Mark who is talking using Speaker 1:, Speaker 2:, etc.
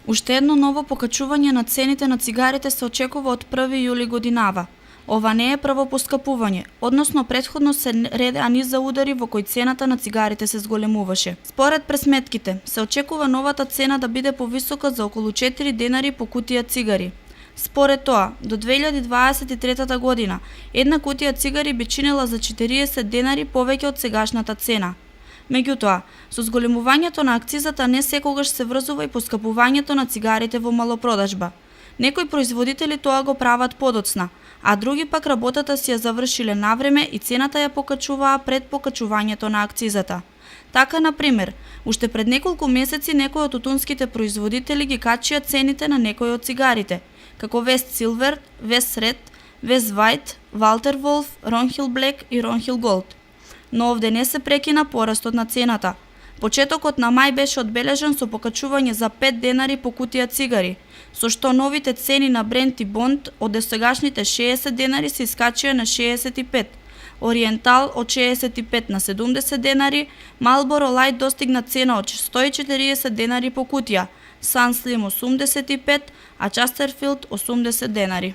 Speaker 1: Уште едно ново покачување на цените на цигарите се очекува од 1 јули годинава. Ова не е прво поскапување, односно претходно се редеа низ за удари во кои цената на цигарите се зголемуваше. Според пресметките, се очекува новата цена да биде повисока за околу 4 денари по кутија цигари. Според тоа, до 2023 година, една кутија цигари би чинела за 40 денари повеќе од сегашната цена. Меѓутоа, со зголемувањето на акцизата не секогаш се врзува и поскапувањето на цигарите во малопродажба. Некои производители тоа го прават подоцна, а други пак работата си ја завршиле навреме и цената ја покачуваа пред покачувањето на акцизата. Така, например, уште пред неколку месеци некои од тутунските производители ги качија цените на некои од цигарите, како Вест Силвер, Вест Ред, Вест Вајт, Валтер Волф, Ронхил Блек и Ронхил Голд. Но овде не се прекина порастот на цената. Почетокот на мај беше одбележан со покачување за 5 денари по кутија цигари, со што новите цени на Брент и Бонд од досегашните 60 денари се искачија на 65, Ориентал од 65 на 70 денари, Малборо Лајт достигна цена од 140 денари по кутија, Сан Слим 85, а Частерфилд 80 денари.